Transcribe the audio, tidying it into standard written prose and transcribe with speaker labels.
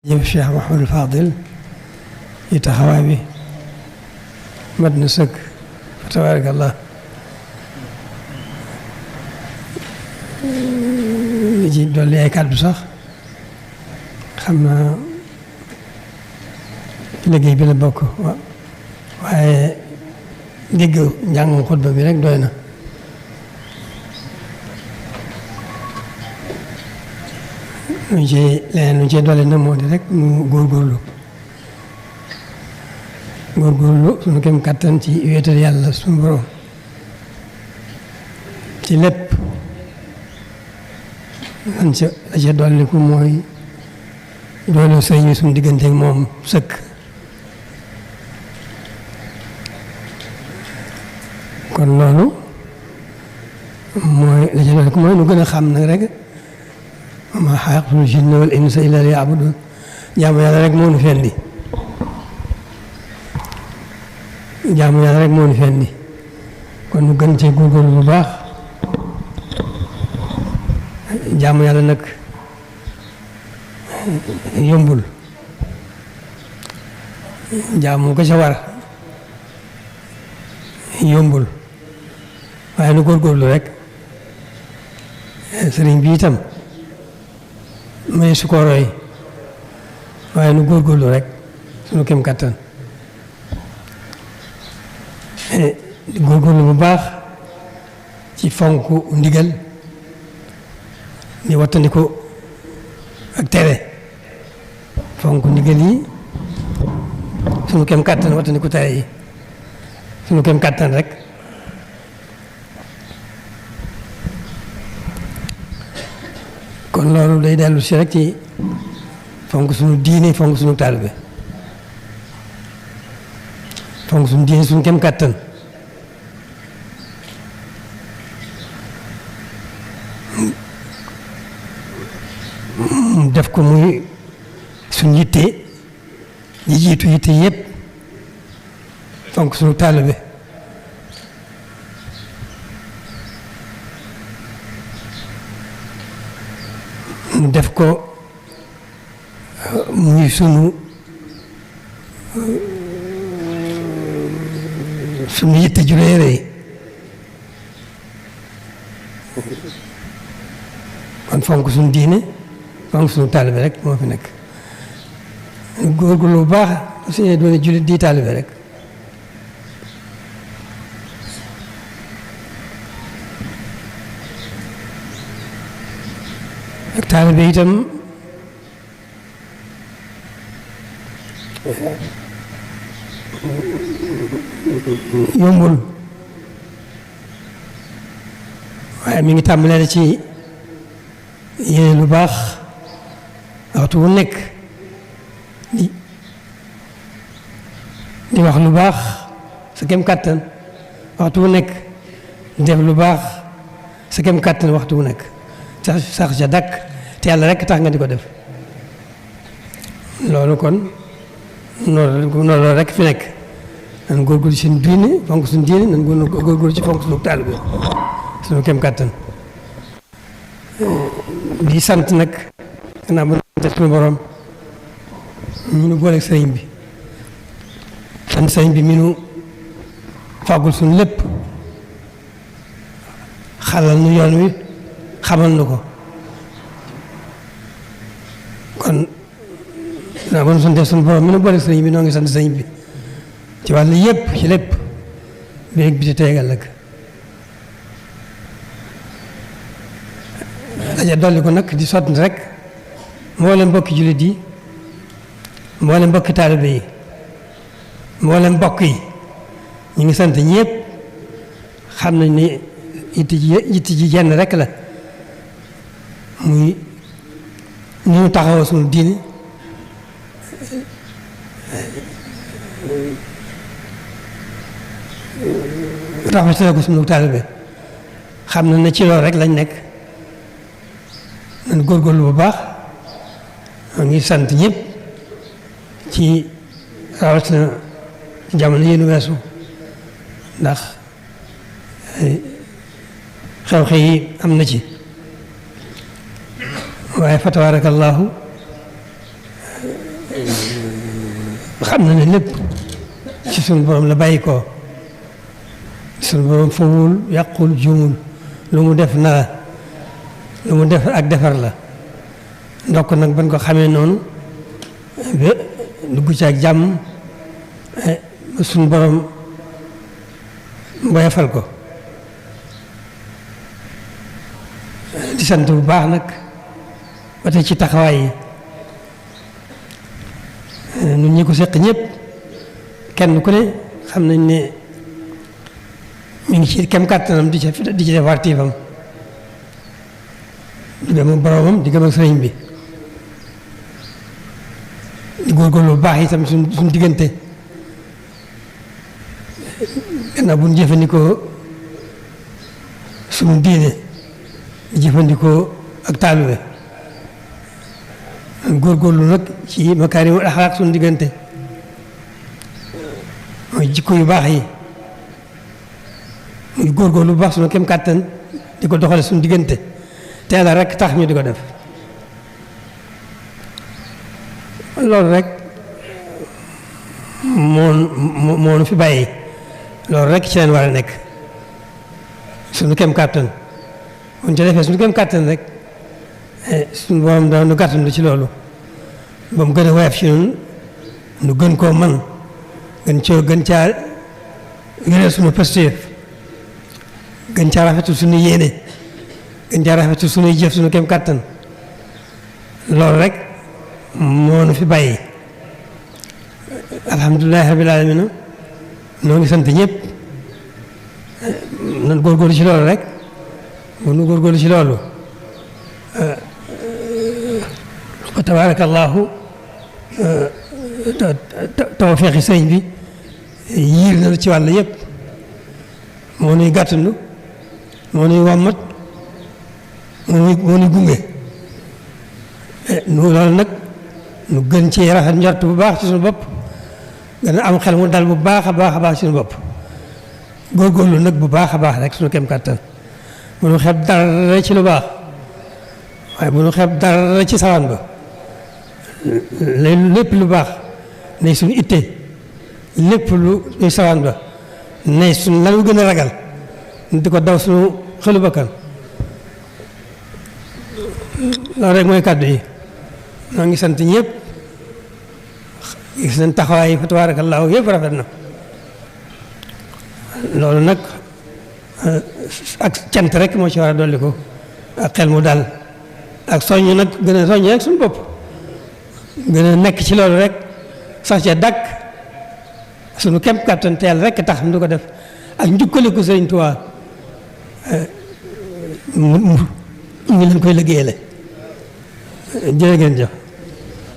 Speaker 1: jëf Cheikh Mouhamadou Fadil yi taxawaay bi mat na sëkk fa tabarakallah li ci dolli ay kàddu sax xam naa liggéey bi la bokk waaye dégg njàngum xutba bi rek doy na lu ci leneen lu ci dolli na moo di rek nu góorgóorlu suñu kem kàttan ci wéetal yàlla suñu borom ci lépp lan ca la ca dolliku mooy doolu sëñ bi suñu digganteeg moom sëkk kon loolu mooy la ca dolliku mooy nu gën a xam nag rek ma xalaqtul jinna wal insa illa liya'budun jaamu yàlla rek moo nu fendi kon nu gën cee góorgóorlu bu baax jaamu yàlla nag yombul jaamu ko ca war yombul waaye nu góorgóorlu rek sëriñ bi itam may su ko roy waaye nu góorgóorlu rek suñu kem kàttan di góorgóorlu bu baax ci fonk ndigal di wattandiku ak tere fonk ndigal yi suñu kem kàttan wattandiku tere yi suñu kem kàttan rek kon loolu day dellu si rek ci fonk suñu diine fonk suñu taalibe fonk suñu diine suñu kem kàttan def ko muy suñu yitte ñi jiitu yitte yëpp fonk suñu taalibe mu def ko muy sunu yitte ju rëy rëy kon fonk suñu diine fonk suñu taalibe rek moo fi nekk góorgóorlu bu baax suñu doon jullit di taalibe rek ak taalibe itam yombul waaye mi ngi tàmbalee ci yéene lu baax waxtu wu nekk di wax lu baax sa kem kàttan waxtu wu nekk def lu baax sa kem kàttan waxtu wu nekk sax ca dakk te yàlla rek tax nga di ko def loolu kon noonu rek fi nekk nan góorgóorlu ci suñu diine fonk suñu diine nan góorgóorlu ci fonk suñu taalibe suñu kem kàttan di sant nag gannaaw ba sant suñu borom ñu nu booleeg sëriñ bi sant sëriñ bi mi nu fàggul suñu lépp xalal nu yoon wi xamal nu ko kon naa bon sante suñu borom mi nu booleeg sëriñ bi noo ngi sant sëriñ bi ci wàll yëpp ci lépp bi ci teegal nag daja dolli ko nag di sotti rek mboolem mbokki jullit yi mboolem mbokki taalibe yi mboolem mbokk yi ñu ngi sant ñëpp xam nañ ni yitti ji jenn rek la muy ni ñu taxawoo suñu diine raxmatale ko suñu taalibe xam na ne ci loolu rek lañ nekk nan góorgóorlu bu baax ngi sant ñëpp ci rawatina jamono yi nu weesu ndax xew-xew yi am na ci waaye fa tabaarakallaahu xam na ne lépp ci sunu borom la bàyyi ko sunu borom fowul yàqul juumul lu mu def na lu mu def ak defar la ndokk nag ban ko xamee noonu ba dugg ci ak jàmm sunu borom mboyafal ko di sant bu baax nag ba tey ci taxawaay yi ñun ñi ko seq ñëpp kenn ku ne xam nañ ne mi ngi ci kem kàttanam di ci def wartiifam diggam ak boroomam diggam ak sëriñ bi di góorgóorlu bu baax itam suñ diggante gannaaw bu ñu jëfandikoo suñu diine di jëfandikoo ak taalube góorgóorlu nag ci makaarimul axlaaq suñu diggante mooy jikko yu baax yi muy góorgóorlu bu baax suñu kem kàttan di ko doxale suñu diggante te Yàlla rek tax ñu di ko def loolu rek moo nu fi bàyyi loolu rek ci leen war a nekk suñu kem kàttan bu ñu ca defee suñu kem kàttan rek suñu borom da nu gàttandu ci loolu ba mu gën a woyof ci ñun nu gën koo man gën caa wéral suñu posture gën caa rafetul suñu yéene gën caa rafetul suñuy jëf suñu kem kàttan loolu rek moo nu fi bàyyi alhamdulilahi rabbil alamin noo ngi sant ñëpp nan góorgóorlu ci loolu rek bu nu góorgóorlu ci loolu wa tabarakallahu tawfeexi sëñ bi yiir na ci wàll yëpp moo nuy gàttandu moo nuy wàmmat moo nuy gunge nu loolu nag nu gën ci rafet njort bu baax ci suñu bopp gën a am xel mu dal bu baax a baax ci suñu bopp góorgóorlu nag bu baax a baax rek suñu kem kàttan bu nu xeeb dara ci lu baax waaye bu nu xeeb dara ci sawaan ba lépp lu baax ne suñu itte lépp lu ñuy sawaan ba ne suñu lanu gën a ragal di ko daw suñu xelu bakkan loolu rek mooy kàddu yi noo ngi sant ñëpp gis nañ taxawaay fa tabaarakallaahu yëpp rafet na loolu nag ak cant rek moo ci war a dolli ko ak xel mu dal ak soññ nag gën a soññ rek suñu bopp gën a nekk ci loolu rek sax ca dàkk suñu kem kàttan teel rek tax mu du ko def ak njukkaliku Sëriñ Tuubaa mu ngi leen koy liggéeyale jërë ngeen jëf